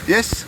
Yes.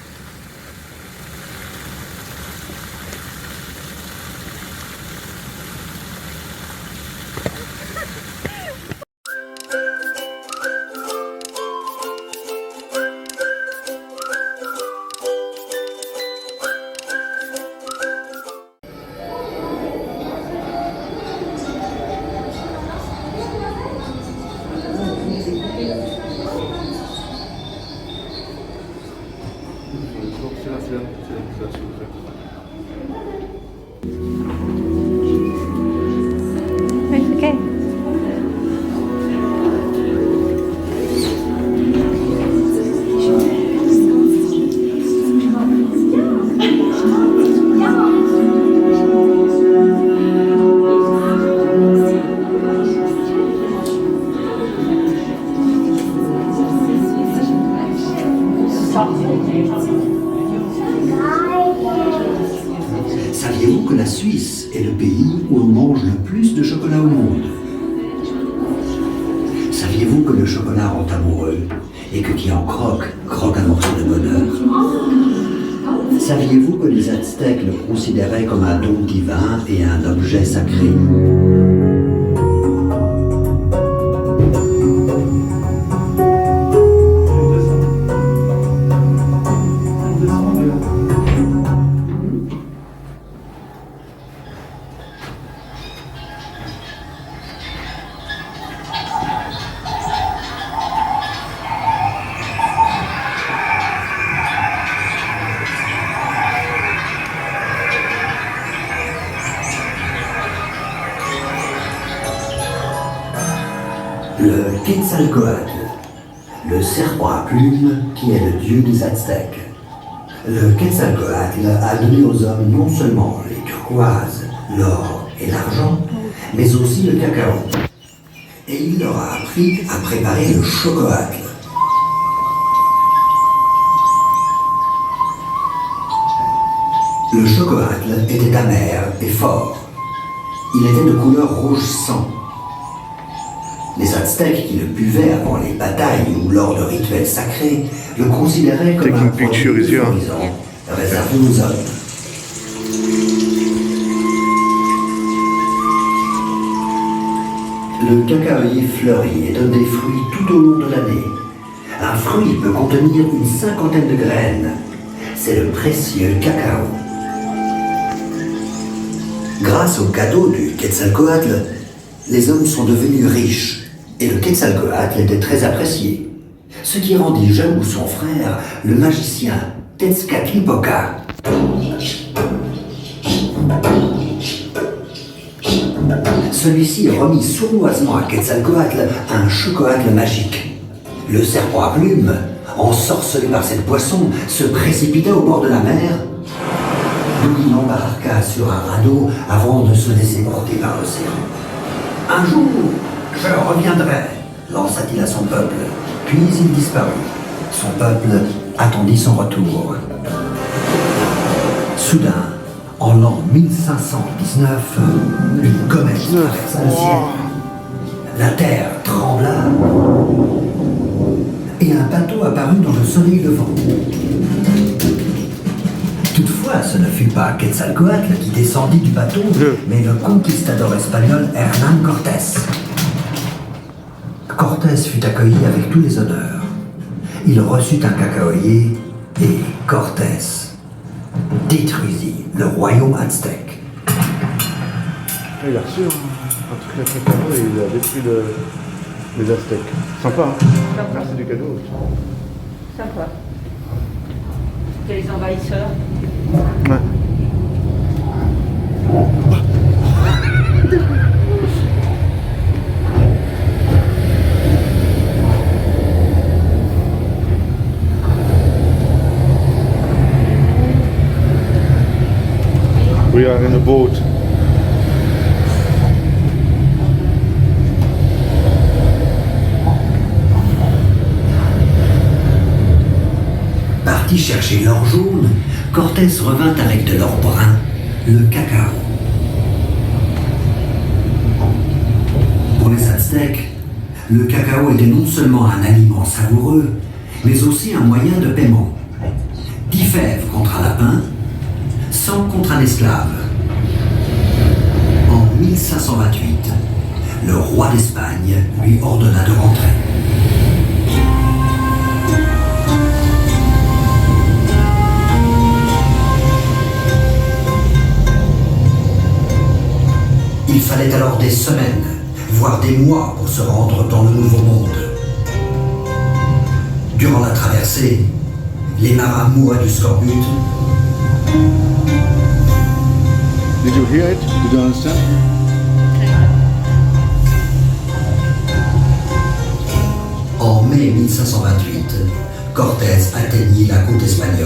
Okay. Saviez-vous que la Suisse est le pays où on mange le plus de chocolat au monde? Saviez-vous que le chocolat rend amoureux et que qui en croque, croque un morceau de bonheur? Saviez-vous que les Aztèques le considéraient comme un don divin et un objet sacré? Le Quetzalcoatl, le serpent à plumes qui est le dieu des Aztèques. Le Quetzalcoatl a donné aux hommes non seulement les turquoises, l'or et l'argent, mais aussi le cacao. Et il leur a appris à préparer le chocoatl. Le chocoatl était amer et fort. Il était de couleur rouge sang. Les Aztèques qui le buvaient avant les batailles ou lors de rituels sacrés le considéraient comme un produit euphorisant réservé aux hommes. Le cacaoyer fleurit et donne des fruits tout au long de l'année. Un fruit peut contenir une cinquantaine de graines. C'est le précieux cacao. Grâce au cadeau du Quetzalcoatl, les hommes sont devenus riches et le Quetzalcoatl était très apprécié. Ce qui rendit jaloux son frère, le magicien Tezcatlipoca. Celui-ci remit sournoisement à Quetzalcoatl un chocoatl magique. Le serpent à plumes, ensorcelé par cette boisson, se précipita au bord de la mer, d'où il embarqua sur un radeau avant de se laisser porter par l'océan. Un jour, je reviendrai, lança-t-il à son peuple, puis il disparut. Son peuple attendit son retour. Soudain, en l'an 1519, une comète traversa le ciel. La terre trembla et un bateau apparut dans le soleil levant. Toutefois, ce ne fut pas Quetzalcoatl qui descendit du bateau, mais le conquistador espagnol Hernán Cortés. Cortés fut accueilli avec tous les honneurs. Il reçut un cacaoyer et Cortés détruisit le royaume aztèque. Il a reçu un truc très cadeau et il a détruit les Aztèques. Sympa, hein? Sympa. Merci du cadeau. Sympa. C'était les envahisseurs. Ouais. We are in a boat. Parti chercher l'or jaune, Cortés revint avec de l'or brun, le cacao. Pour les Aztèques, le cacao était non seulement un aliment savoureux, mais aussi un moyen de paiement. 10 fèves contre un lapin, 100 contre un esclave. En 1528, le roi d'Espagne lui ordonna de rentrer. Il fallait alors des semaines, voire des mois pour se rendre dans le Nouveau Monde. Durant la traversée, les marins mouraient du scorbut. Did you hear it? Did you understand? En mai 1528, Cortés atteignit la côte espagnole.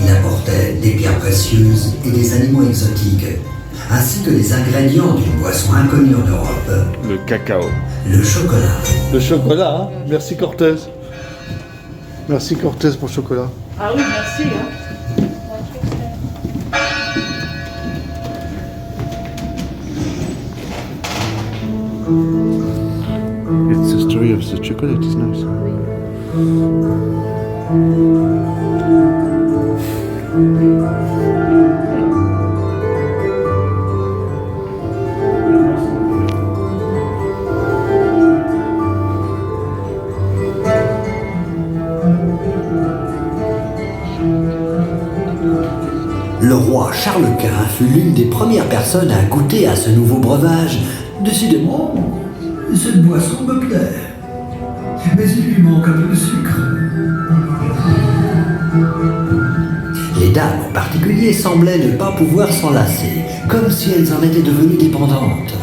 Il apportait des pierres précieuses et des animaux exotiques, ainsi que les ingrédients d'une boisson inconnue en Europe, Le cacao. le chocolat. Le chocolat, hein? Merci Cortés. Merci Cortés pour le chocolat. Ah oui, merci. Hein. It's the story of the chocolate, it's nice. Le roi Charles Quint fut l'une des premières personnes à goûter à ce nouveau breuvage. Décidément, cette boisson me plaît. Mais il lui manque un peu de sucre. Les dames en particulier semblaient ne pas pouvoir s'en lasser, comme si elles en étaient devenues dépendantes.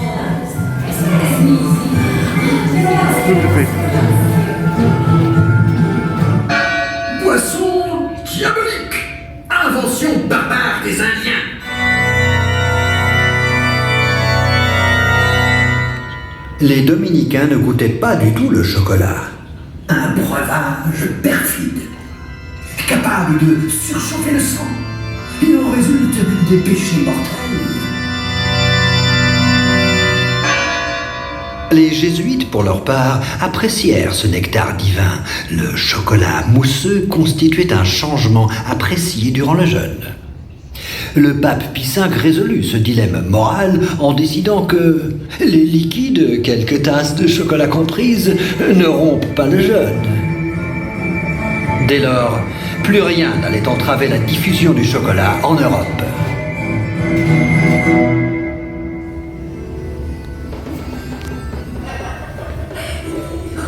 Boisson diabolique! Invention barbare des Indiens! Les Dominicains ne goûtaient pas du tout le chocolat. Un breuvage perfide, capable de surchauffer le sang. Il en résulte des péchés mortels. Les jésuites, pour leur part, apprécièrent ce nectar divin. Le chocolat mousseux constituait un changement apprécié durant le jeûne. Le pape Pie V résolut ce dilemme moral en décidant que les liquides, quelques tasses de chocolat comprises, ne rompent pas le jeûne. Dès lors, plus rien n'allait entraver la diffusion du chocolat en Europe.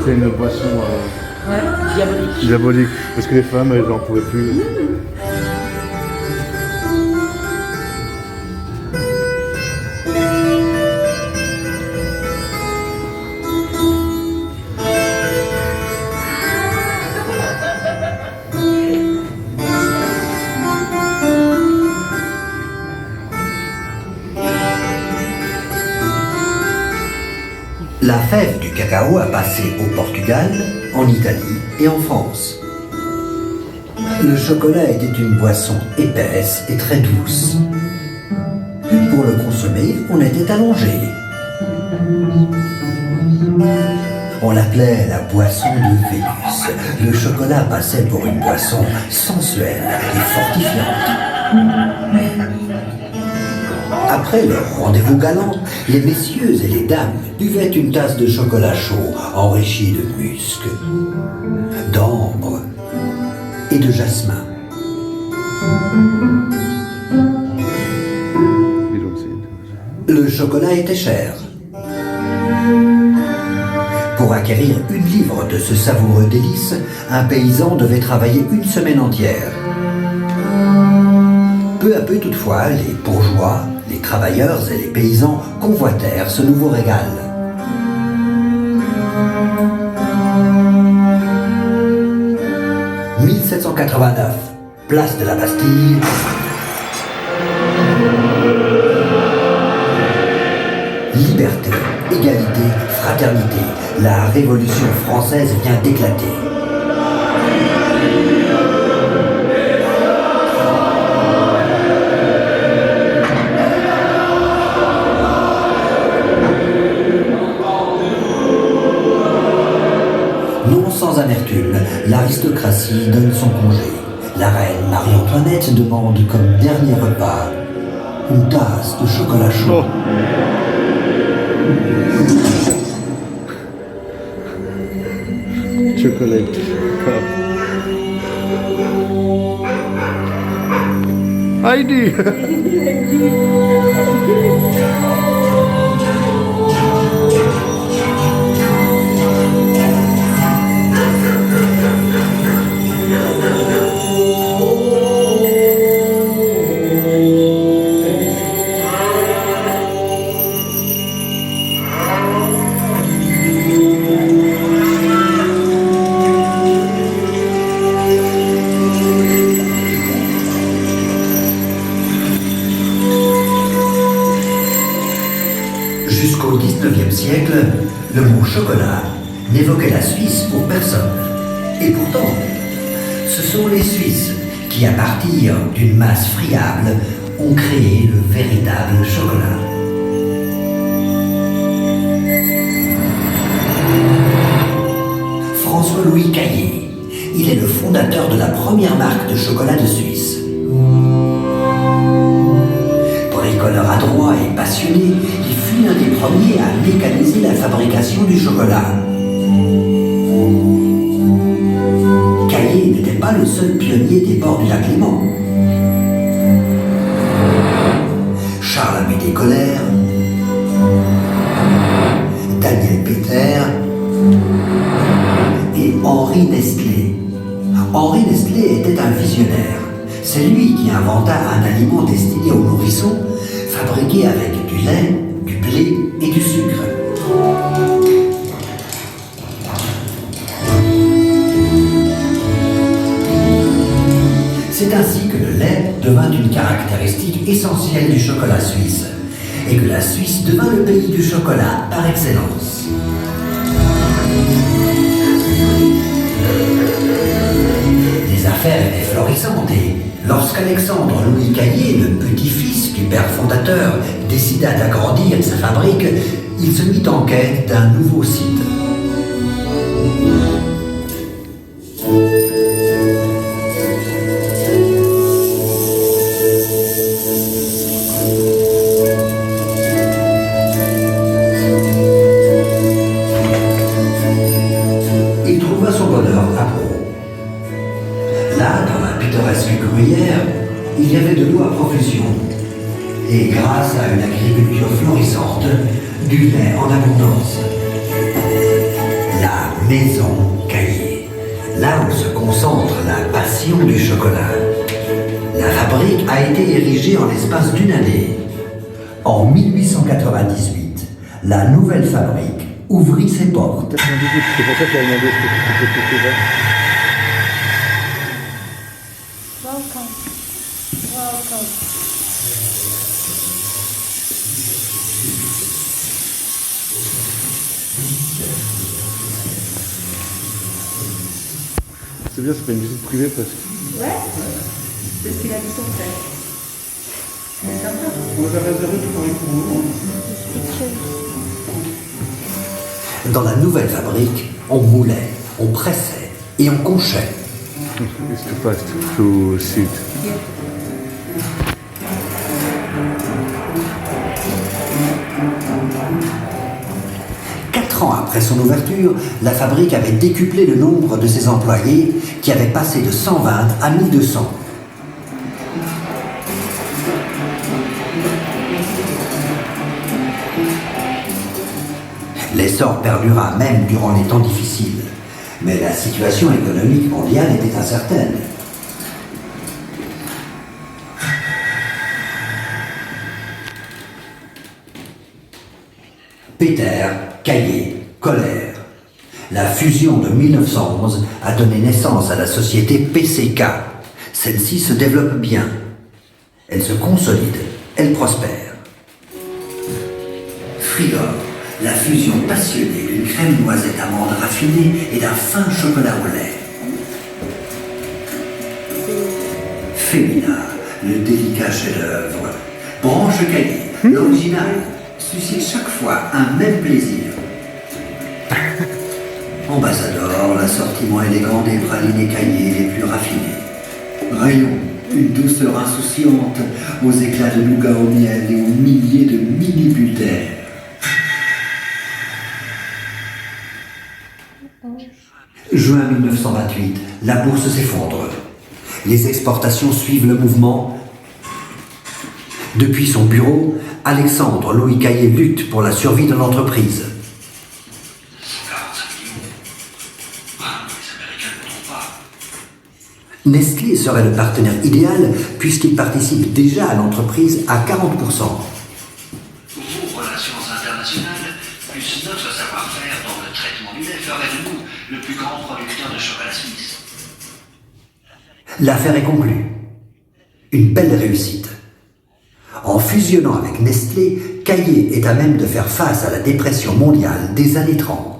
C'est une boisson Diabolique. diabolique, parce que les femmes, elles n'en pouvaient plus. La fève du cacao a passé au Portugal, en Italie et en France. Le chocolat était une boisson épaisse et très douce. Pour le consommer, on était allongé. On l'appelait la boisson de Vénus. Le chocolat passait pour une boisson sensuelle et fortifiante. Après leur rendez-vous galant, les messieurs et les dames buvaient une tasse de chocolat chaud enrichi de musc, d'ambre et de jasmin. Le chocolat était cher. Pour acquérir 1 livre de ce savoureux délice, un paysan devait travailler 1 semaine entière. Peu à peu toutefois, les bourgeois, les travailleurs et les paysans convoitèrent ce nouveau régal. « 1789, place de la Bastille. Liberté, égalité, fraternité. La Révolution française vient d'éclater. Non sans amertume, l'aristocratie donne son congé. la reine Marie-Antoinette demande comme dernier repas une tasse de chocolat chaud. Oh. Chocolate cup. Heidi! Jusqu'au XIXe siècle, le mot chocolat n'évoquait la Suisse pour personne. Et pourtant, ce sont les Suisses qui, à partir d'une masse friable, ont créé le véritable chocolat. François-Louis Caillé, il est le fondateur de la première marque de chocolat de Suisse. Bricoleur adroit et passionné, il fut l'un des premiers à mécaniser la fabrication du chocolat. Caillé n'était pas le seul pionnier des bords du lac Léman. Charles-Amédée Colère, Daniel Péter et Henri Nestlé. Henri Nestlé était un visionnaire. C'est lui qui inventa un aliment destiné aux nourrissons, fabriqué avec du lait, du blé et du sucre. C'est ainsi que le lait devint une caractéristique essentielle du chocolat suisse et que la Suisse devint le pays du chocolat par excellence. Les affaires étaient florissantes et lorsqu'Alexandre Louis Caillé, le petit-fils du père fondateur, décida d'agrandir sa fabrique, il se mit en quête d'un nouveau site. Il trouva son bonheur à Pau. Là, dans la pittoresque gruyère, il y avait de l'eau à profusion. Et grâce à une agriculture florissante, du lait en abondance. La maison Caillé, là où se concentre la passion du chocolat. La fabrique a été érigée en l'espace d'une année. En 1898, la nouvelle fabrique ouvrit ses portes. C'est pour ça qu'il a demandé ce que tu peux couper là. Welcome. Welcome. C'est bien, c'est pas une visite privée parce que. Ouais. C'est ce qu'il a dit son frère. C'est sympa. On va réserver pour vous. Dans la nouvelle fabrique, on moulait, on pressait et on conchait. It's too fast to sit. Quatre ans après son ouverture, la fabrique avait décuplé le nombre de ses employés qui avaient passé de 120 à 1200. L'essor perdura même durant les temps difficiles. Mais la situation économique mondiale était incertaine. Péter, Caillé, Colère. La fusion de 1911 a donné naissance à la société PCK. Celle-ci se développe bien. Elle se consolide, elle prospère. Frigor, la fusion passionnée d'une crème noisette amande raffinée et d'un fin chocolat au lait. Femina, le délicat chef-d'œuvre. Branche Caillé, l'original, suscite chaque fois un même plaisir. Ambassador, l'assortiment élégant des pralines Caillé les plus raffinés. Rayon, une douceur insouciante, aux éclats de nougat au miel et aux milliers de mini-bulles d'air. Juin 1928, la bourse s'effondre. Les exportations suivent le mouvement. Depuis son bureau, Alexandre Louis Caillé lutte pour la survie de l'entreprise. Nestlé serait le partenaire idéal puisqu'il participe déjà à l'entreprise à 40%. Vos relations internationales, plus notre savoir-faire dans le traitement du lait, ferait de nous le plus grand producteur de chocolat suisse. L'affaire est conclue. Une belle réussite. En fusionnant avec Nestlé, Caillé est à même de faire face à la dépression mondiale des années 30.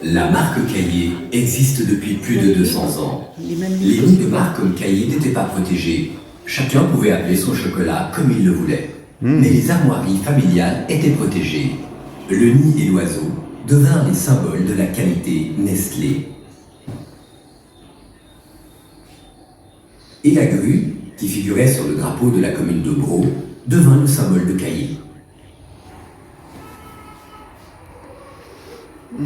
La marque Caillé existe depuis plus de 200 ans. Les mêmes Les lignes de marque comme Caillé n'étaient pas protégées. Chacun pouvait appeler son chocolat comme il le voulait. Mais les armoiries familiales étaient protégées. Le nid et l'oiseau devinrent les symboles de la qualité Nestlé. Et la grue, qui figurait sur le drapeau de la commune de Braux, devint le symbole de Caillé.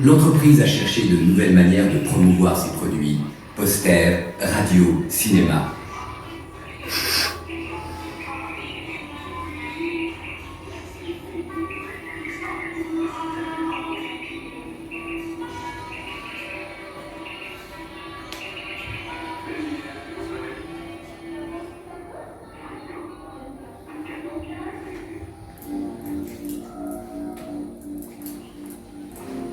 L'entreprise a cherché de nouvelles manières de promouvoir ses produits, posters, radio, cinéma.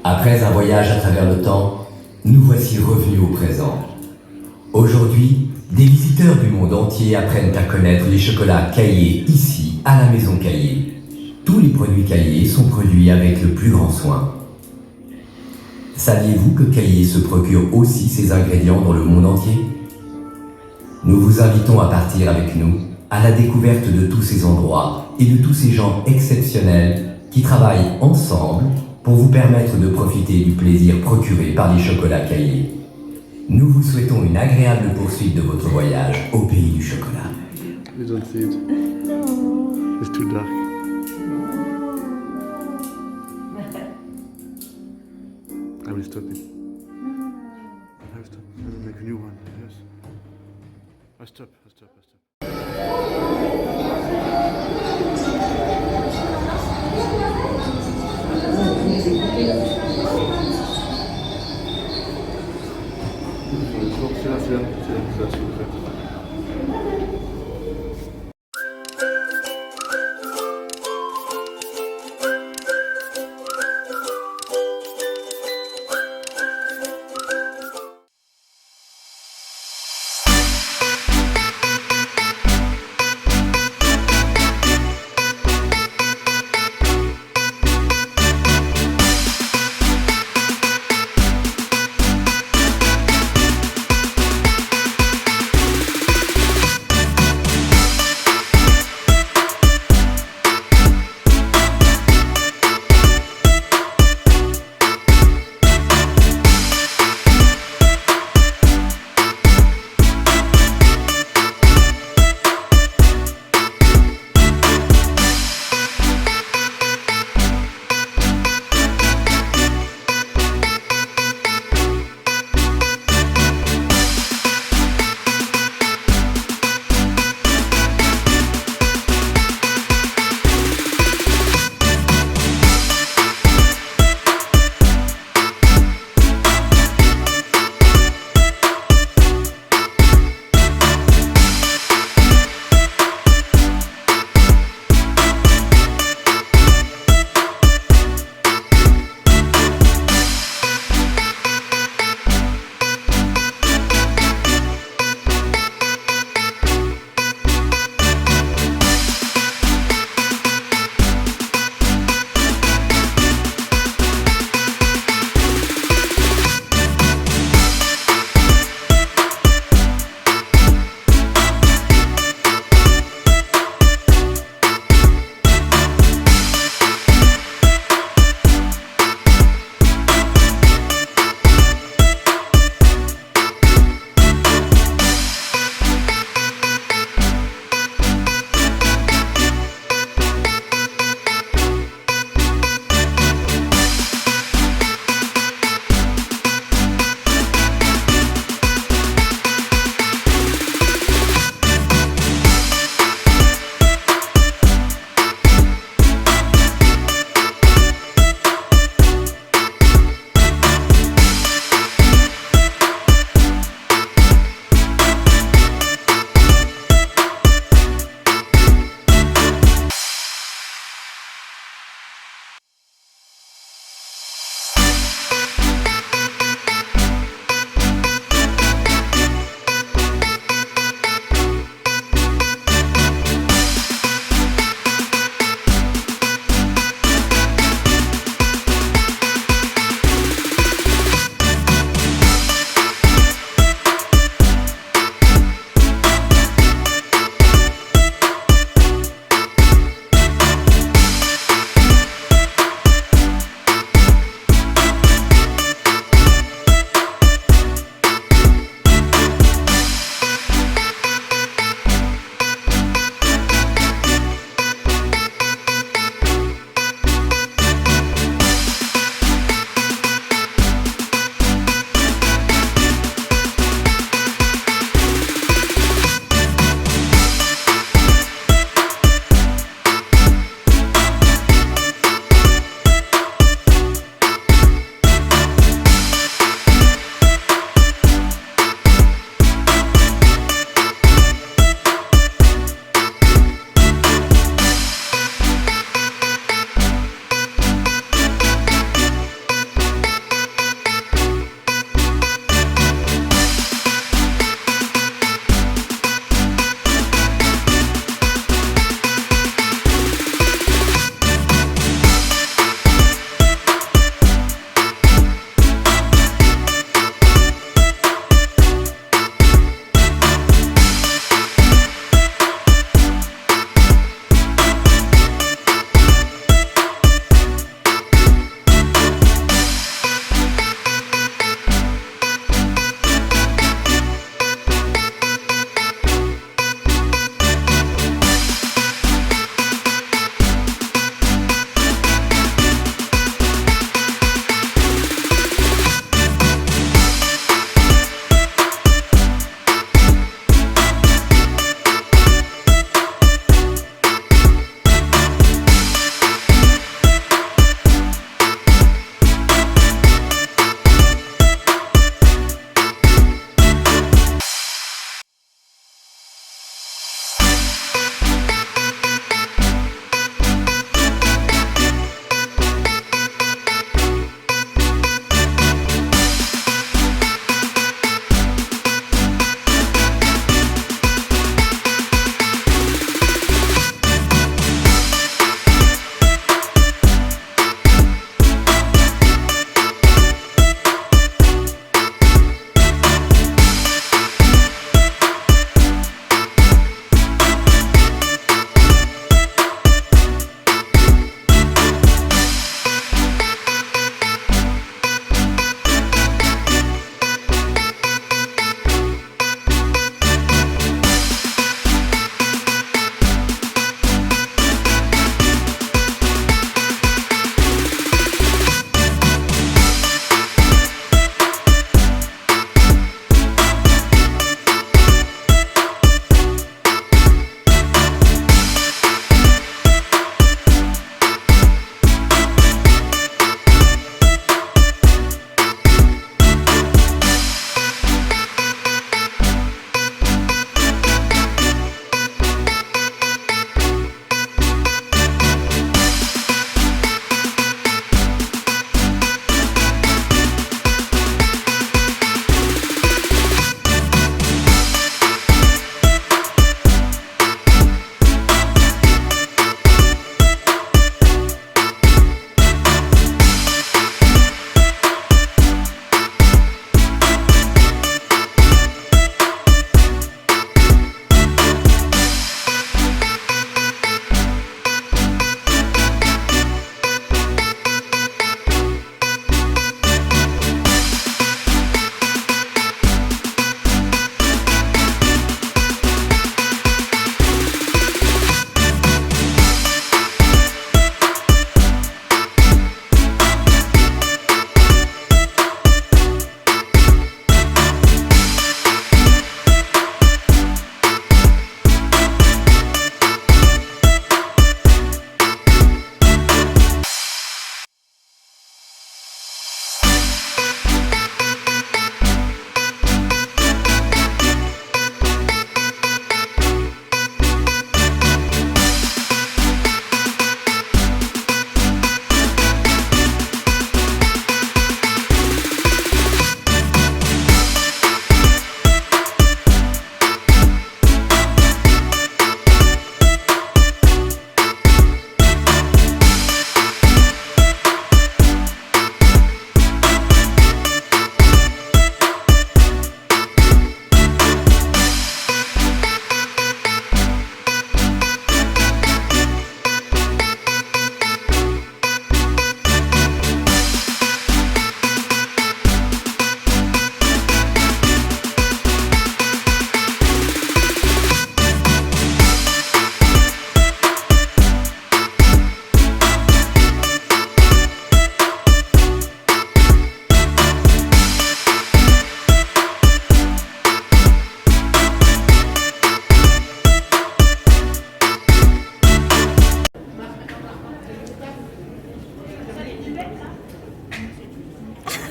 Après un voyage à travers le temps, nous voici revenus au présent. Aujourd'hui, des visiteurs du monde entier apprennent à connaître les chocolats Caillé ici, à la maison Caillé. Tous les produits Caillé sont produits avec le plus grand soin. Saviez-vous que Caillé se procure aussi ses ingrédients dans le monde entier? Nous vous invitons à partir avec nous à la découverte de tous ces endroits et de tous ces gens exceptionnels qui travaillent ensemble pour vous permettre de profiter du plaisir procuré par les chocolats Caillé. Nous vous souhaitons une agréable poursuite de votre voyage au pays du chocolat. You don't see it. It's too dark. I will stop it. I will stop. I will make a new one. Yes. I stop. C'est là, s'il vous plaît.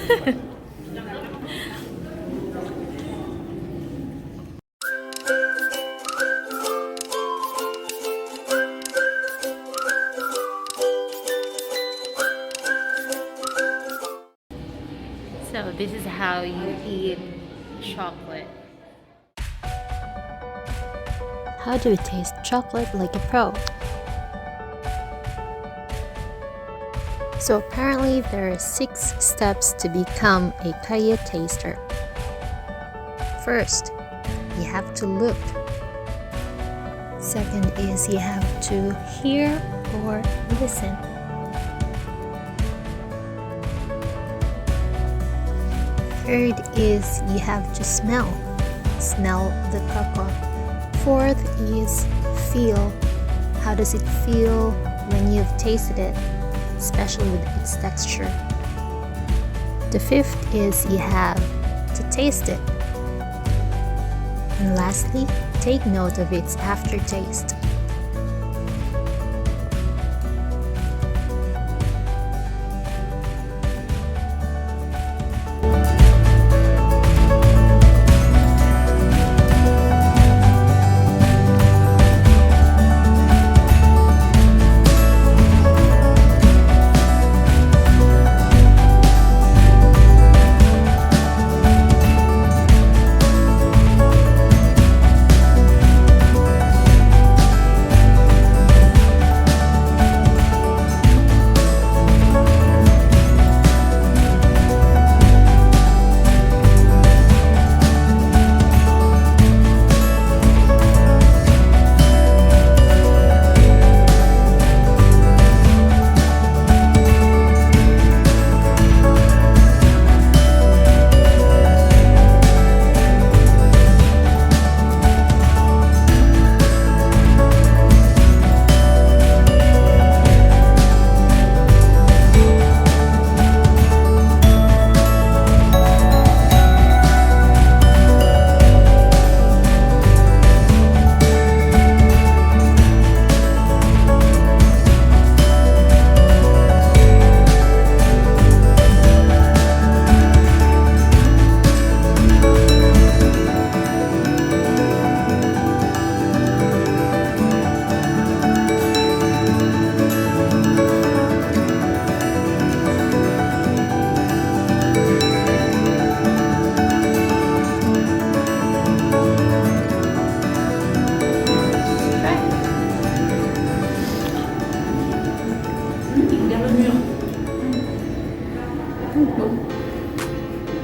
So this is how you eat chocolate. How do you taste chocolate like a pro? So apparently there are 6 steps to become a kaya taster. First, you have to look. Second is you have to hear or listen. Third is you have to smell the cocoa. Fourth is feel. How does it feel when you've tasted it, especially with its texture? The fifth is you have to taste it. And lastly, take note of its aftertaste.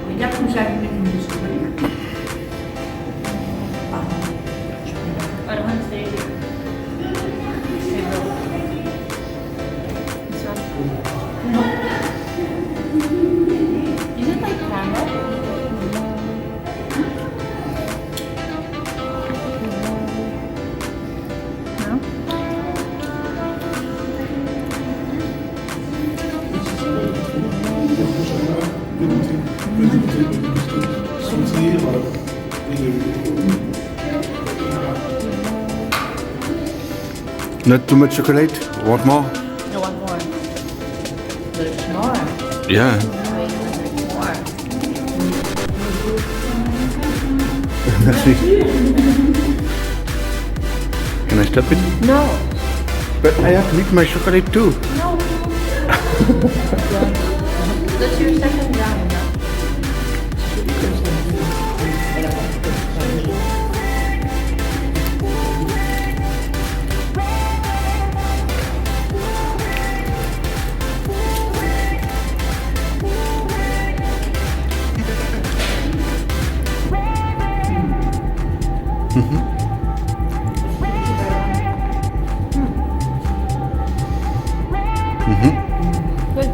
Regarde comme ça allumé une musique. I don't want to say it. This one? No. Is it like caramel? No? Not too much chocolate? Want more? I want more. There's more. Yeah. Wait, there's more. Merci. Can I stop it? No. But I have to eat my chocolate too. No. That's your second round, no? Good.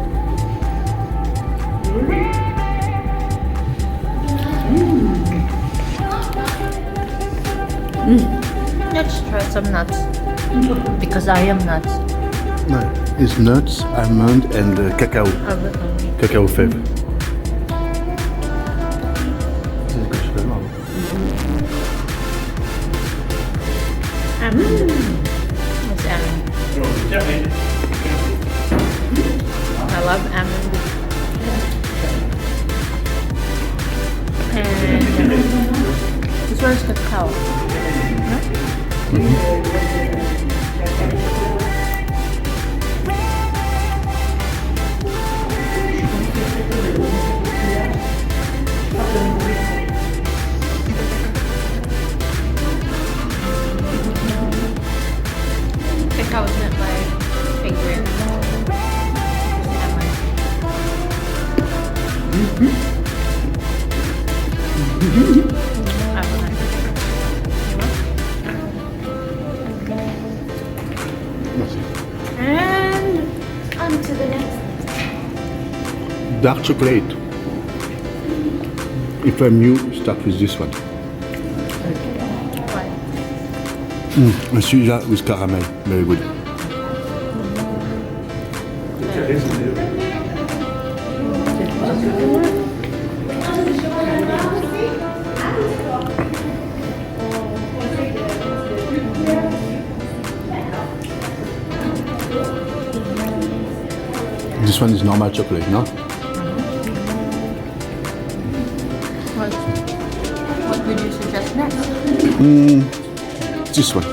Let's try some nuts. Because I am nuts. No, it's nuts, almond, and cacao. Avocado. Cacao fèves. C'est ce que je fais là. Almond. What's almond? I love almond. And this one is cacao. Cacao is not my favorite. Merci. And on to the next. Dark chocolate. If I'm new, start with this one. One. And celui-là with caramel. Very good. This one is normal chocolate, no? What would you suggest next? This one.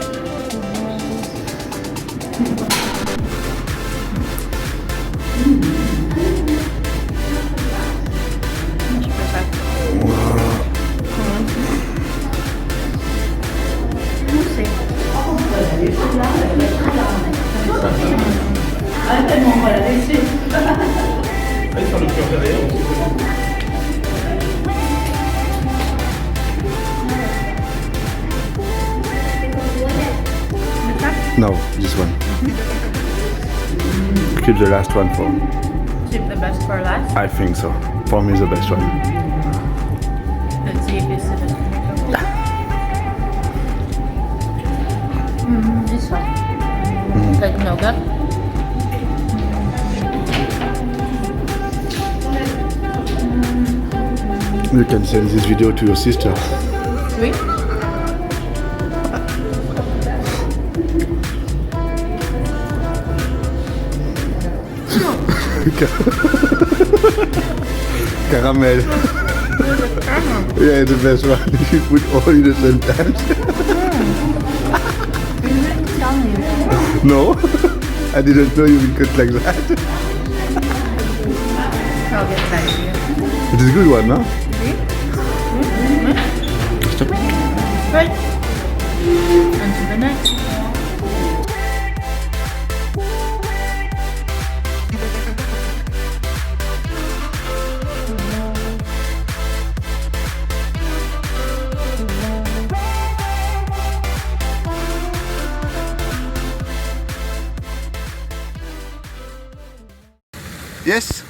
No, this one. Keep the last one for. Keep the best for last. I think so. For me, the best one. Let's see if it's the best one. This one. Like nougat. You can send this video to your sister. Oui. Caramel. Yeah, the best one. You put all in the same time. No, I didn't know you would cut like that. I'll get back to you. It is a good one, no? Stop. Right. On to the next. Yes.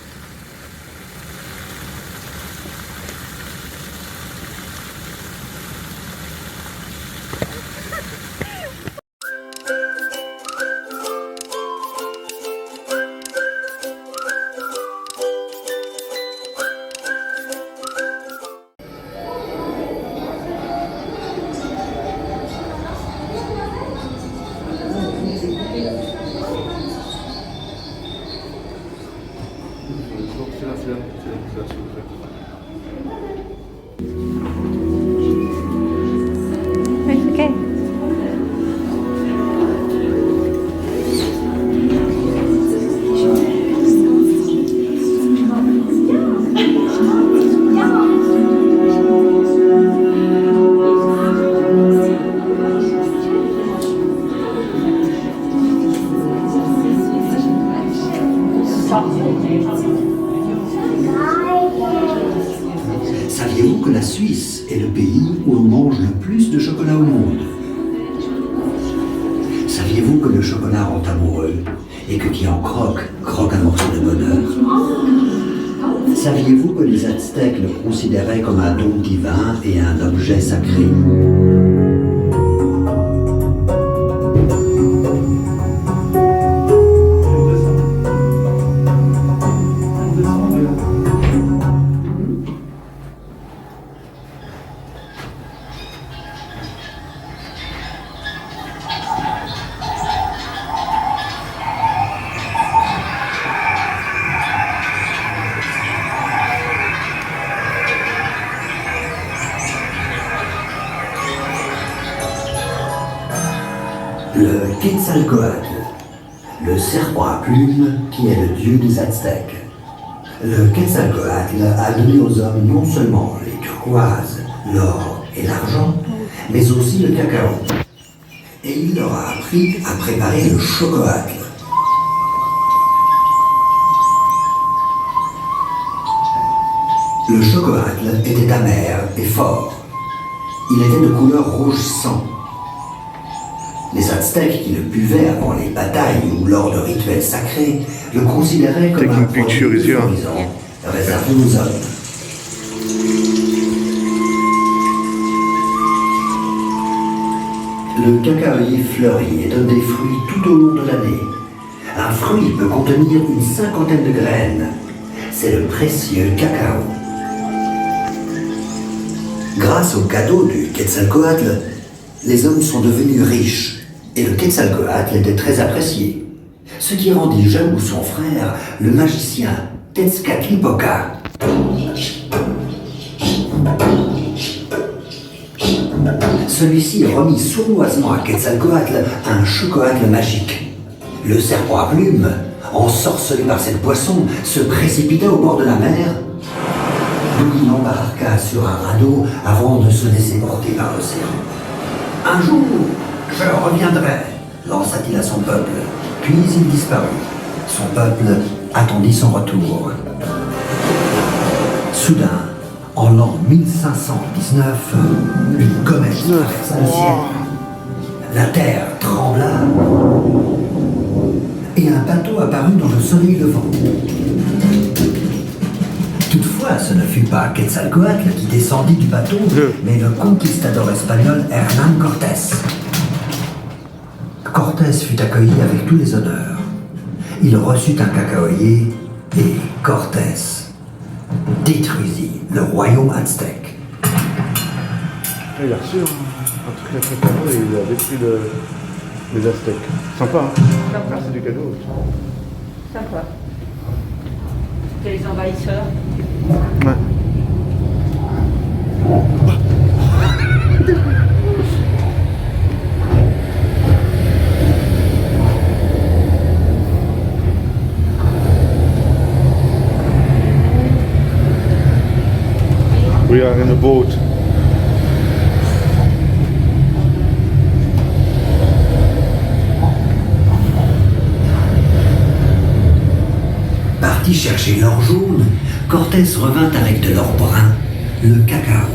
Okay. Saviez-vous que la Suisse est le pays où l'on mange le plus de chocolat au monde? Saviez-vous que le chocolat rend amoureux et que qui en croque, croque un morceau de bonheur? Saviez-vous que les Aztèques le considéraient comme un don divin et un objet sacré? Le Quetzalcoatl, le serpent à plumes qui est le dieu des Aztèques. Le Quetzalcoatl a donné aux hommes non seulement les turquoises, l'or et l'argent, mais aussi le cacao. Et il leur a appris à préparer le chocoatl. Le chocoatl était amer et fort. Il était de couleur rouge sang. Les Aztèques qui le buvaient avant les batailles ou lors de rituels sacrés le considéraient comme un produit euphorisant réservé aux hommes. Le cacaoyer fleurit et donne des fruits tout au long de l'année. Un fruit peut contenir une 50aine de graines. C'est le précieux cacao. Grâce au cadeau du Quetzalcoatl, les hommes sont devenus riches et le Quetzalcoatl était très apprécié. Ce qui rendit jaloux son frère, le magicien Tezcatlipoca. Celui-ci remit sournoisement à Quetzalcoatl un chocoatl magique. Le serpent à plumes, ensorcelé par cette poisson, se précipita au bord de la mer, d'où il embarqua sur un radeau avant de se laisser porter par l'océan. Un jour, je reviendrai, lança-t-il à son peuple, puis il disparut. Son peuple attendit son retour. Soudain, en l'an 1519, une comète traversa le ciel. La terre trembla et un bateau apparut dans le soleil levant. Toutefois, ce ne fut pas Quetzalcoatl qui descendit du bateau, mais le conquistador espagnol Hernán Cortés. Cortés fut accueilli avec tous les honneurs. Il reçut un cacaoyer et Cortés détruisit le royaume aztèque. Il a reçu un truc de cacao et il a détruit les Aztèques. Sympa, hein? Sympa. Merci du cadeau. Sympa. C'était les envahisseurs. Ouais. We are in a boat. Parti chercher l'or jaune, Cortés revint avec de l'or brun, le cacao.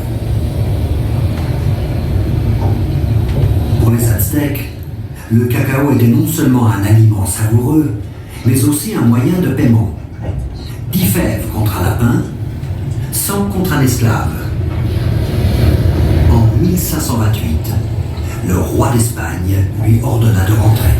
Pour les Aztèques, le cacao était non seulement un aliment savoureux, mais aussi un moyen de paiement. 10 fèves contre un lapin, 100 contre un esclave. En 1528, le roi d'Espagne lui ordonna de rentrer.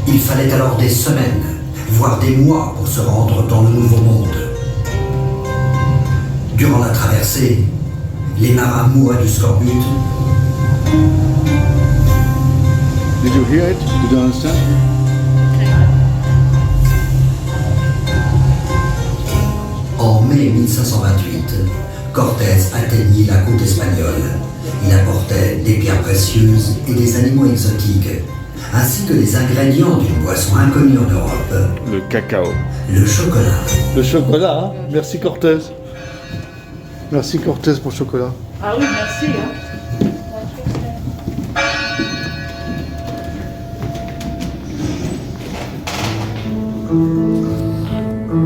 Il fallait alors des semaines, voire des mois pour se rendre dans le Nouveau Monde. Durant la traversée, les marins mouraient du scorbut. Did you hear it? Did you understand? En mai 1528, Cortés atteignit la côte espagnole. Il apportait des pierres précieuses et des animaux exotiques, ainsi que les ingrédients d'une boisson inconnue en Europe, Le cacao. le chocolat. Le chocolat, hein? Merci Cortés. Merci Cortés pour le chocolat. Ah oui, merci. Hein.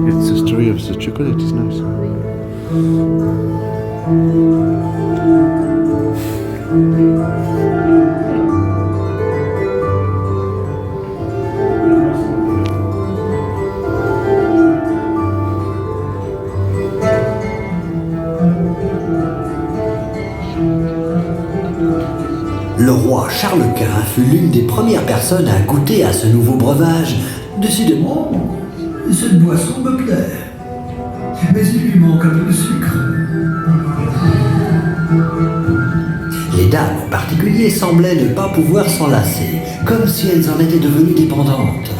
It's the story of the chocolate, it's nice. Le roi Charles Quint fut l'une des premières personnes à goûter à ce nouveau breuvage. Décidément, cette boisson me plaît. Mais il lui manque un peu de sucre. Les dames en particulier semblaient ne pas pouvoir s'en lasser, comme si elles en étaient devenues dépendantes.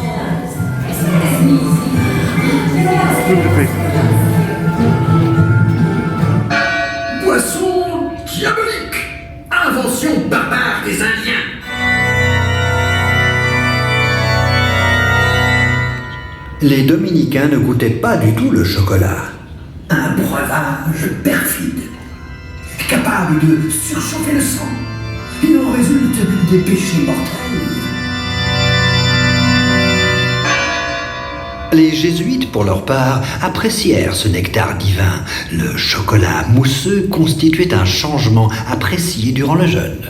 Flip the page. Boisson diabolique. Invention barbare des Indiens. Les Dominicains ne goûtaient pas du tout le chocolat. Un breuvage perfide, capable de surchauffer le sang. Il en résulte des péchés mortels. Les jésuites, pour leur part, apprécièrent ce nectar divin. Le chocolat mousseux constituait un changement apprécié durant le jeûne.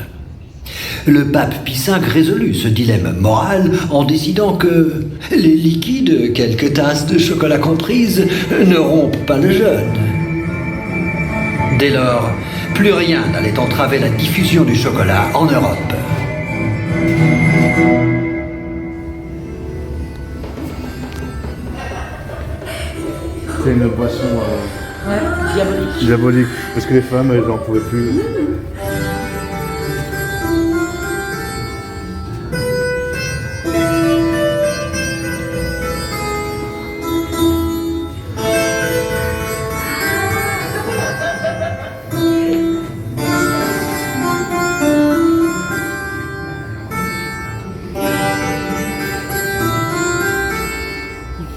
Le pape Pie V résolut ce dilemme moral en décidant que les liquides, quelques tasses de chocolat comprises, ne rompent pas le jeûne. Dès lors, plus rien n'allait entraver la diffusion du chocolat en Europe. C'est une boisson Diabolique. diabolique. Parce que les femmes, elles n'en pouvaient plus.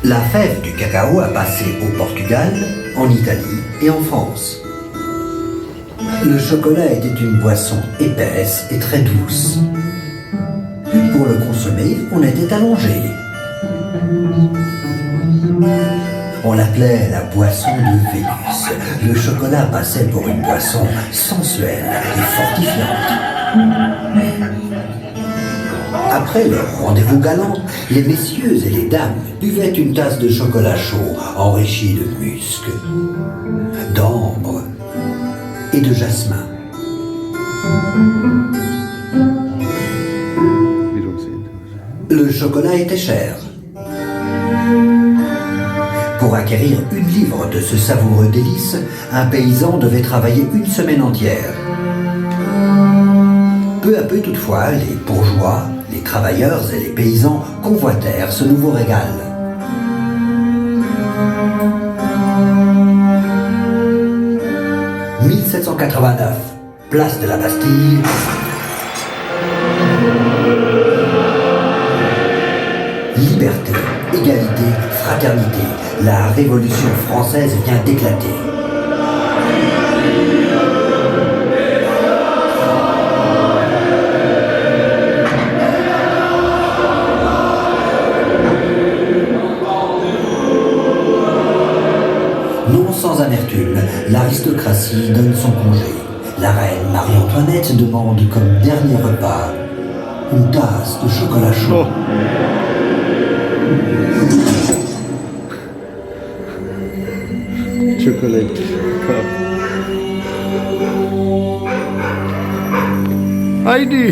La fève du cacao a passé au Portugal, en Italie et en France. Le chocolat était une boisson épaisse et très douce. Pour le consommer, on était allongé. On l'appelait la boisson de Vénus. Le chocolat passait pour une boisson sensuelle et fortifiante. Après leur rendez-vous galant, les messieurs et les dames buvaient une tasse de chocolat chaud enrichi de musc, d'ambre et de jasmin. You don't see it. Le chocolat était cher. Pour acquérir 1 livre de ce savoureux délice, un paysan devait travailler 1 semaine entière. Peu à peu toutefois, les bourgeois, les travailleurs et les paysans convoitèrent ce nouveau régal. « 1789, place de la Bastille. Liberté, égalité, fraternité. La Révolution française vient d'éclater. » Non sans amertume, l'aristocratie donne son congé. La reine Marie-Antoinette demande comme dernier repas une tasse de chocolat chaud. Oh. Chocolate cup. Heidi!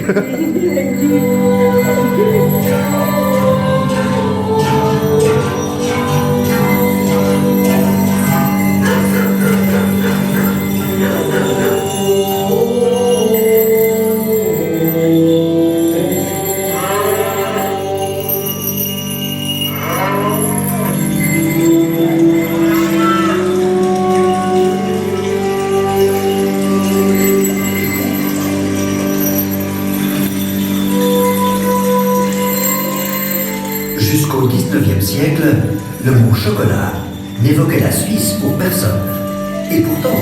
Jusqu'au XIXe siècle, le mot chocolat n'évoquait la Suisse pour personne. Et pourtant,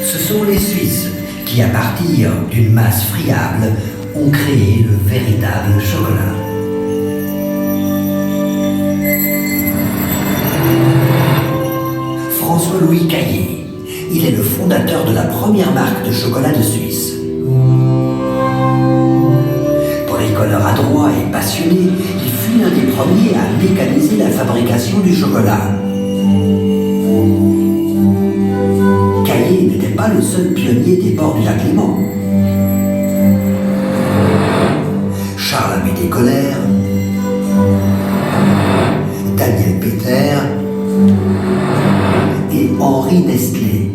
ce sont les Suisses qui, à partir d'une masse friable, ont créé le véritable chocolat. François-Louis Caillé, il est le fondateur de la première marque de chocolat de Suisse. Bricoleur adroit et passionné, il fut l'un des premiers à mécaniser la fabrication du chocolat. Caillé n'était pas le seul pionnier des bords du lac Léman. Charles Amédée Colère, Daniel Péter et Henri Nestlé.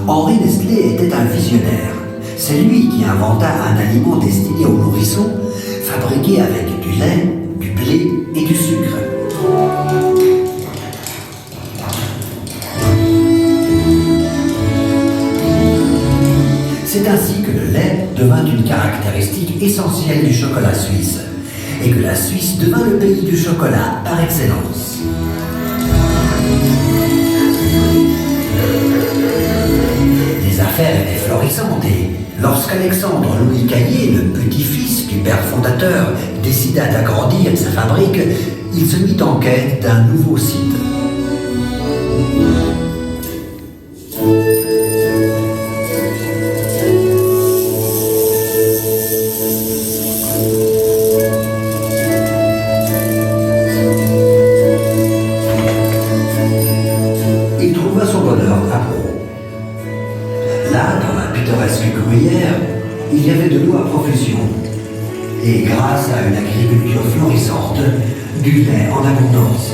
Henri Nestlé était un visionnaire. C'est lui qui inventa un aliment destiné aux nourrissons, fabriqué avec du lait, du blé et du sucre. C'est ainsi que le lait devint une caractéristique essentielle du chocolat suisse et que la Suisse devint le pays du chocolat par excellence. Les affaires étaient florissantes et lorsqu'Alexandre Louis Caillé, le petit-fils du père fondateur, décida d'agrandir sa fabrique, il se mit en quête d'un nouveau site. Il trouva son bonheur à Pau. Là, dans la pittoresque gruyère, il y avait de l'eau à profusion. Et grâce à une agriculture florissante, du lait en abondance.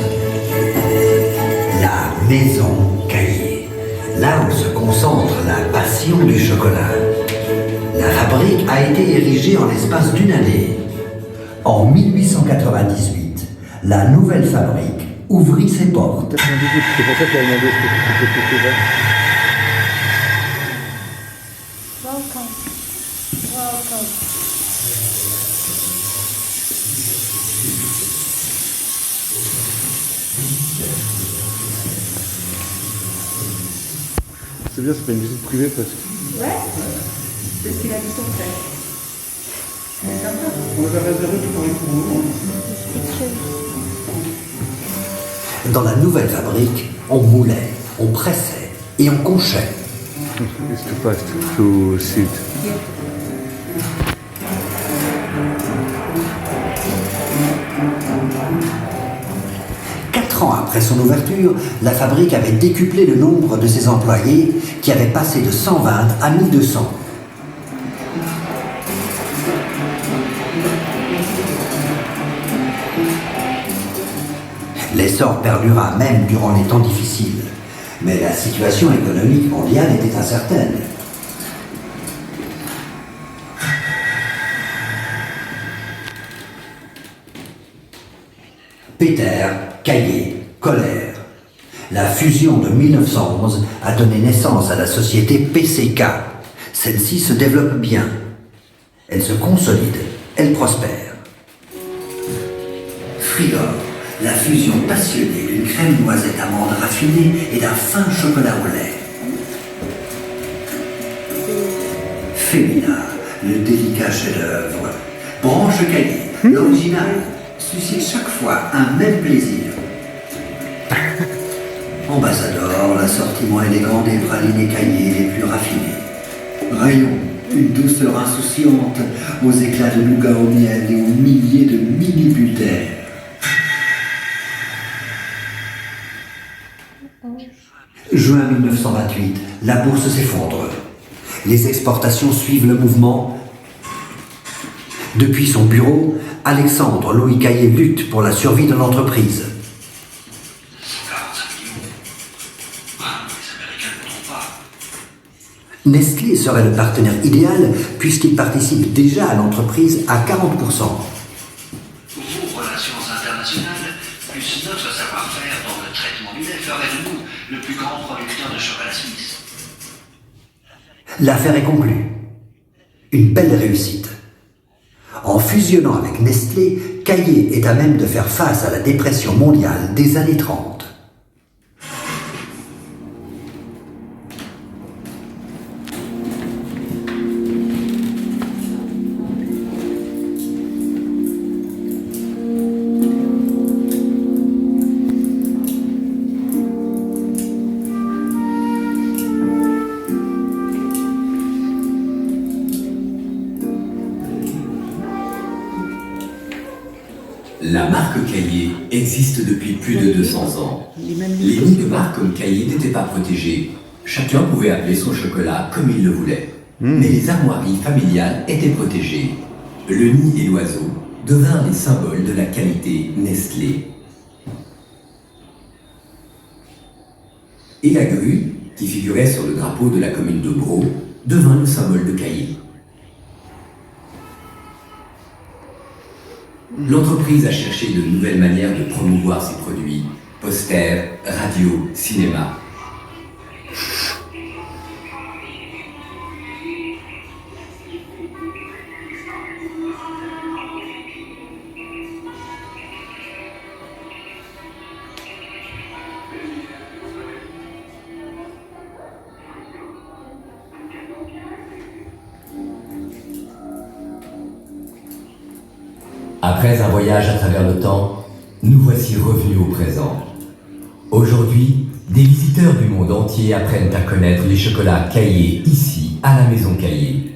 La maison Caillé, là où se concentre la passion du chocolat. La fabrique a été érigée en l'espace d'une année. En 1898, la nouvelle fabrique ouvrit ses portes. C'est pour ça qu'elle a demandé ce que tu fais. Welcome. Welcome. C'est bien, c'est pas une visite privée parce que. Ouais. C'est ce qu'il a dit son frère. C'est sympa. On avait réservé pour un moment. Dans la nouvelle fabrique, on moulait, on pressait et on conchait. It's too fast to sit. Quatre ans après son ouverture, la fabrique avait décuplé le nombre de ses employés qui avaient passé de 120 à 1200. L'essor perdura même durant les temps difficiles. Mais la situation économique mondiale était incertaine. Peter, Caillé, Colère. La fusion de 1911 a donné naissance à la société PCK. Celle-ci se développe bien. Elle se consolide, elle prospère. Frigor, la fusion passionnée d'une crème noisette amande raffinée et d'un fin chocolat au lait. Femina, le délicat chef-d'œuvre. Branche Caillé, l'original, suscite chaque fois un même plaisir. Ambassador, l'assortiment élégant des pralines Caillé les plus raffinés. Rayon, une douceur insouciante aux éclats de nougat au miel et aux milliers de mini-bulles d'air. Juin 1928, la bourse s'effondre. Les exportations suivent le mouvement. Depuis son bureau, Alexandre Louis Caillé lutte pour la survie de l'entreprise. 145 millions. Ah, les Américains ne trompent pas. Nestlé serait le partenaire idéal puisqu'il participe déjà à l'entreprise à 40%. Vos relations internationales, plus notre savoir-faire dans le traitement du lait, ferait de nous le plus grand producteur de chocolat suisse. L'affaire est conclue. Une belle réussite. En fusionnant avec Nestlé, Caillé est à même de faire face à la dépression mondiale des années 30. La marque Caillé existe depuis plus de 200 ans. Les nids de marques comme Caillé n'étaient pas protégés. Chacun pouvait appeler son chocolat comme il le voulait. Mais les armoiries familiales étaient protégées. Le nid et l'oiseau devinrent les symboles de la qualité Nestlé. Et la grue, qui figurait sur le drapeau de la commune de Braux, devint le symbole de Caillé. L'entreprise a cherché de nouvelles manières de promouvoir ses produits, posters, radio, cinéma. Après un voyage à travers le temps, nous voici revenus au présent. Aujourd'hui, des visiteurs du monde entier apprennent à connaître les chocolats Caillé ici, à la maison Caillé.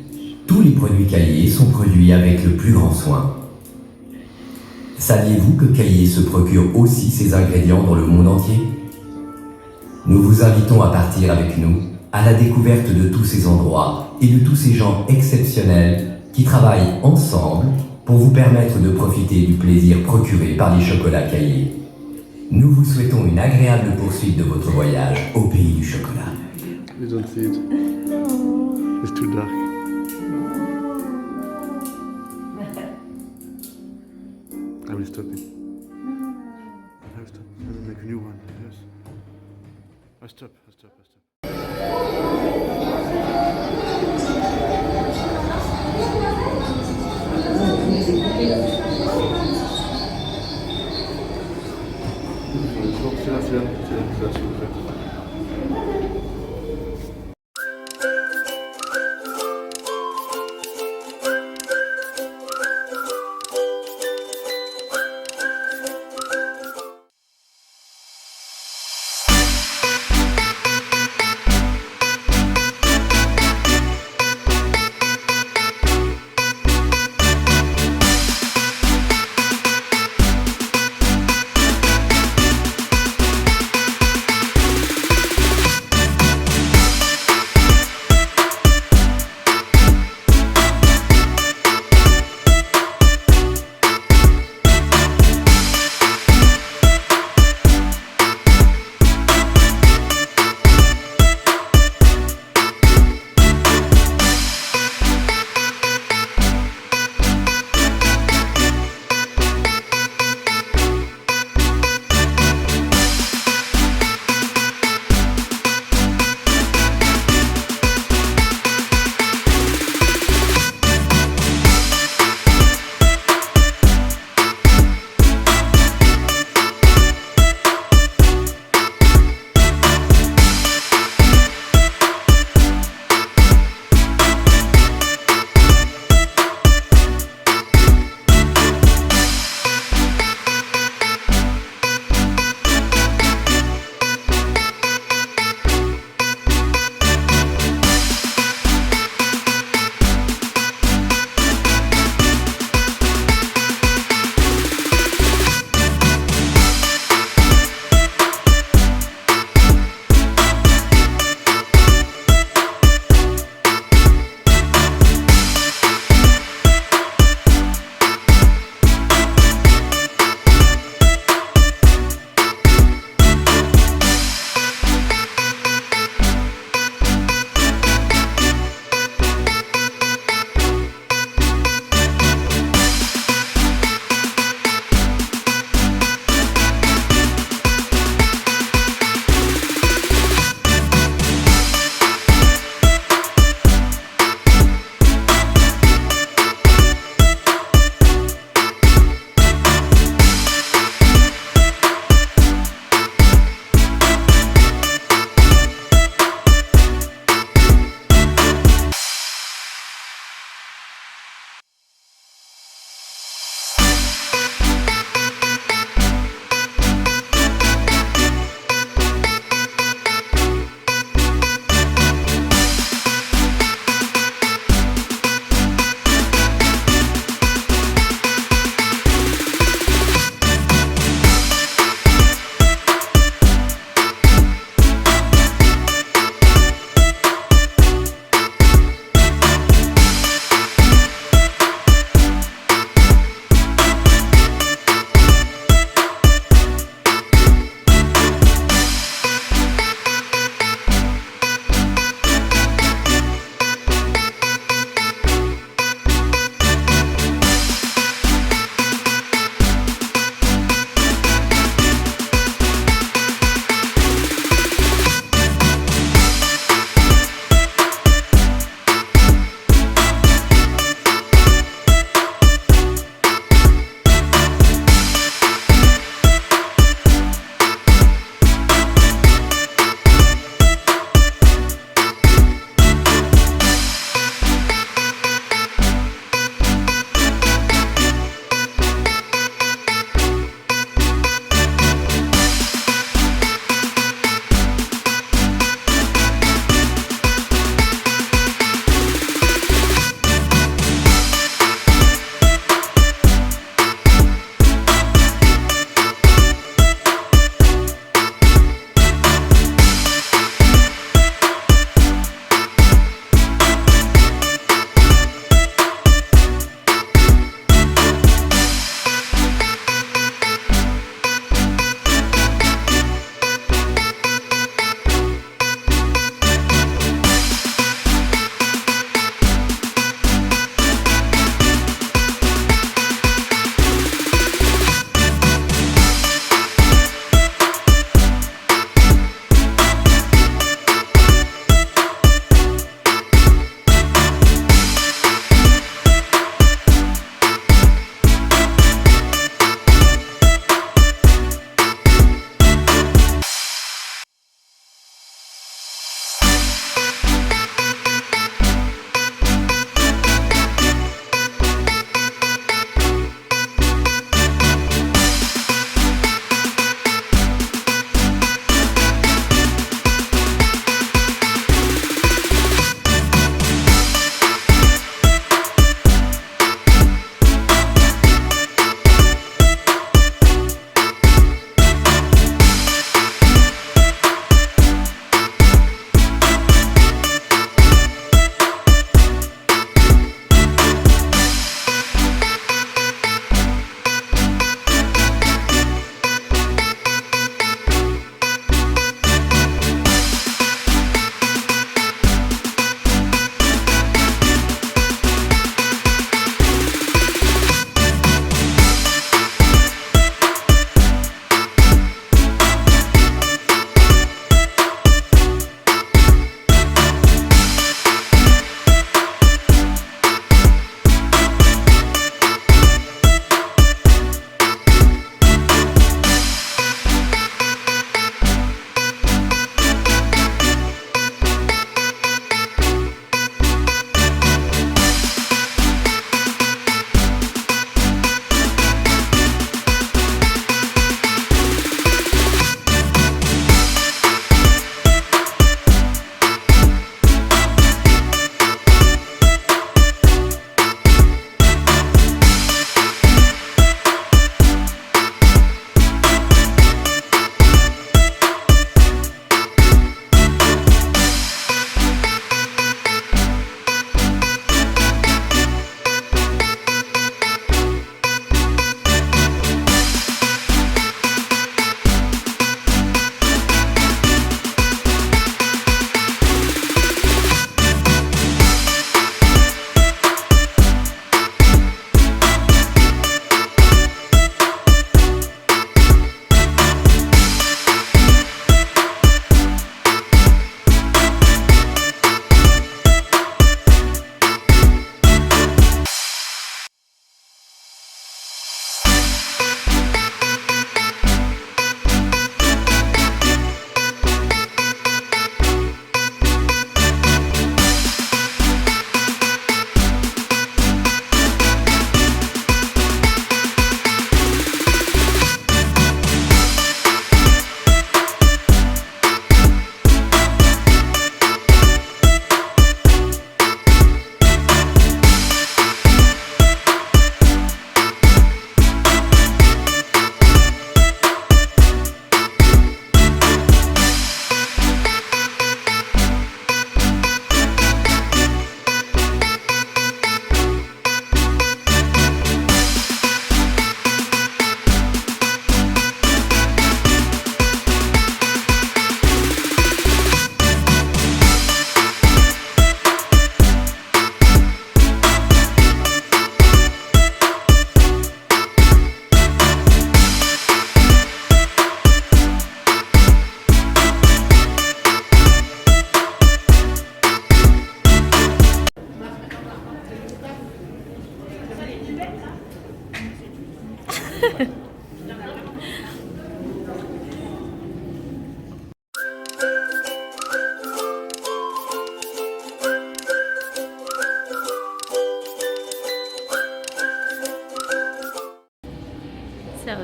Tous les produits Caillé sont produits avec le plus grand soin. Saviez-vous que Caillé se procure aussi ses ingrédients dans le monde entier? Nous vous invitons à partir avec nous à la découverte de tous ces endroits et de tous ces gens exceptionnels qui travaillent ensemble pour vous permettre de profiter du plaisir procuré par les chocolats Caillé. Nous vous souhaitons une agréable poursuite de votre voyage au pays du chocolat. You don't see it. It's too dark. I will stop it. I will stop. I will make a new one. Yes. I stop. I stop. I stop. C'est là, s'il vous plaît.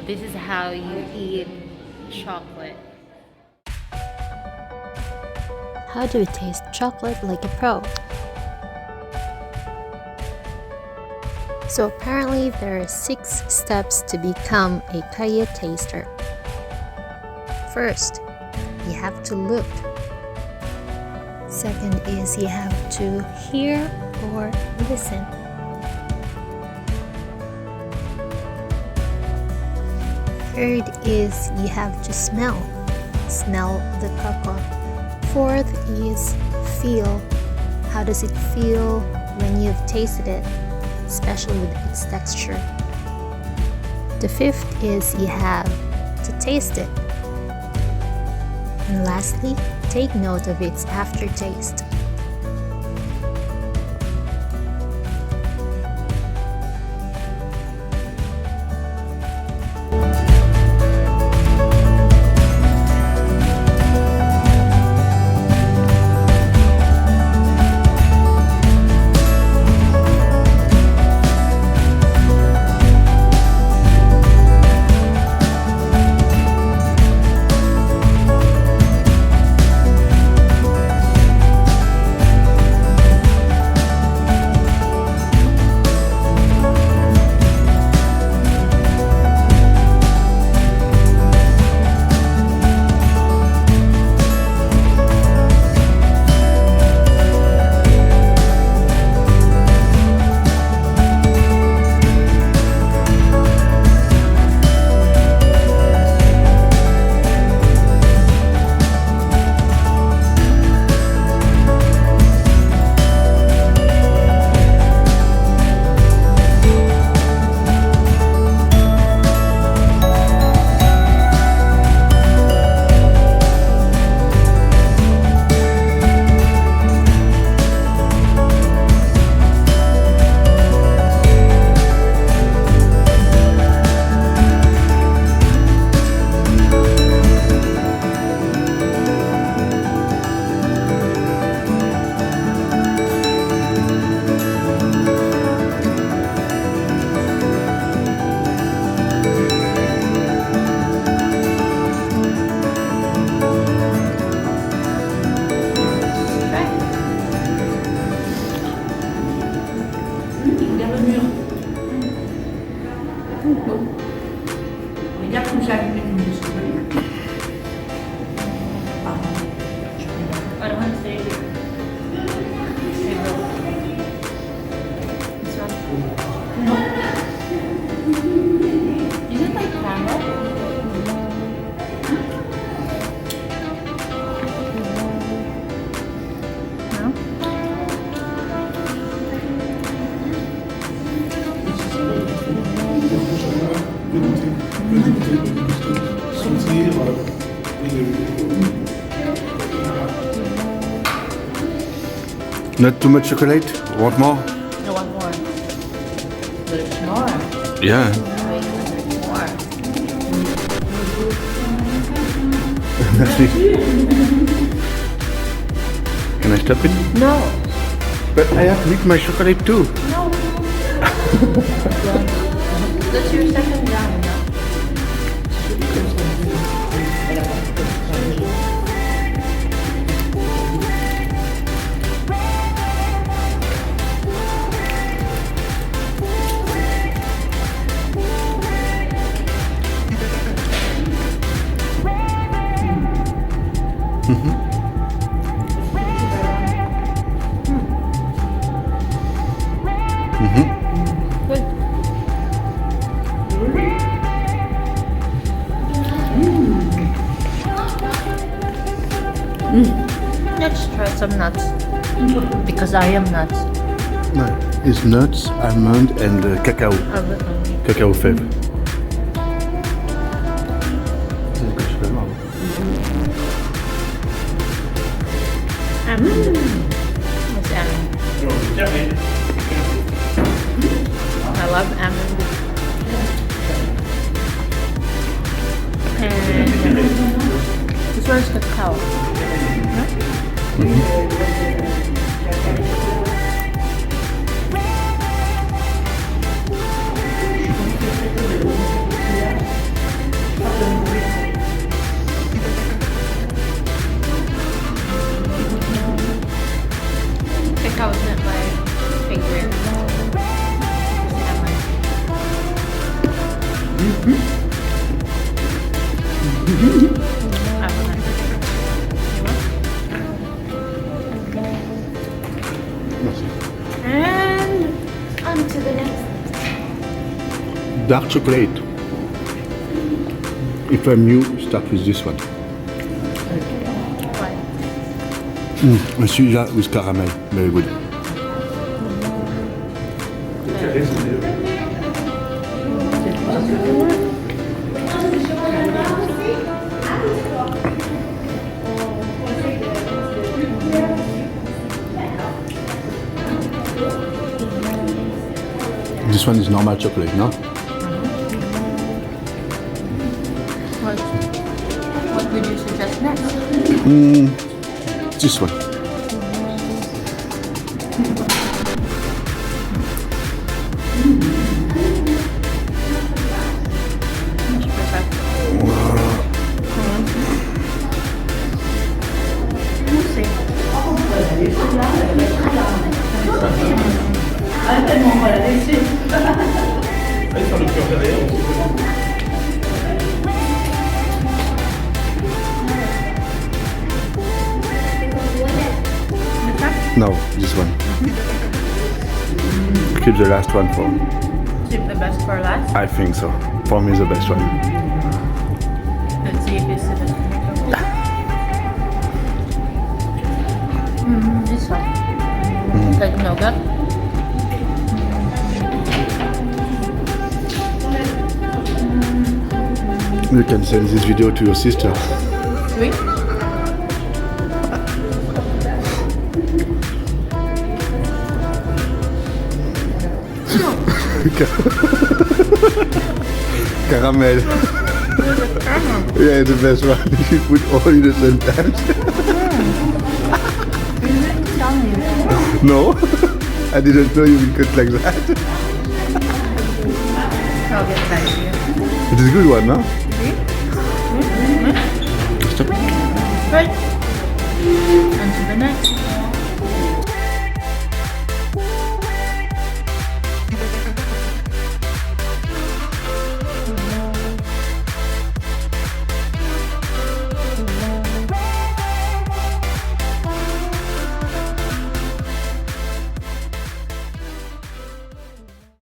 this is how you eat chocolate. How do you taste chocolate like a pro? So apparently there are 6 steps to become a kaya taster. First, you have to look. Second is you have to hear or listen. Third is you have to smell the cocoa. Fourth is feel. How does it feel when you've tasted it, especially with its texture? The fifth is you have to taste it. And lastly, take note of its aftertaste. Regarde comme j'ai allumé une musique. Pardon. I don't want to say it. This one? No. Is it like caramel? No? Not too much chocolate? Want more? I want more. There's more. Yeah. Wait, there's more. Merci. Can I stop it? No. But I have to eat my chocolate too. No. That's your second round, no? Good. Let's try some nuts. Because I am nuts. No, it's nuts, almond, and cacao. Cacao fèves. C'est que je fais marre. Almond. What's almond? I love almond. And this one's cacao. That wasn't my favorite. I don't know. Merci. And on to the next. Dark chocolate. If I'm new, start with this one. One. And celui-là with caramel. Very good. This one is normal chocolate, no? What would you suggest next? This one. No, this one. Keep the last one for. Keep the best for last. I think so. For me, the best one. Let's see if it's the best one. This one. Like nougat. You can send this video to your sister. Oui. Caramel. Yeah, the best one. You put all in the same time. No, I didn't know you would cut like that. I'll get back to you. It is a good one, no? Right. On to the next.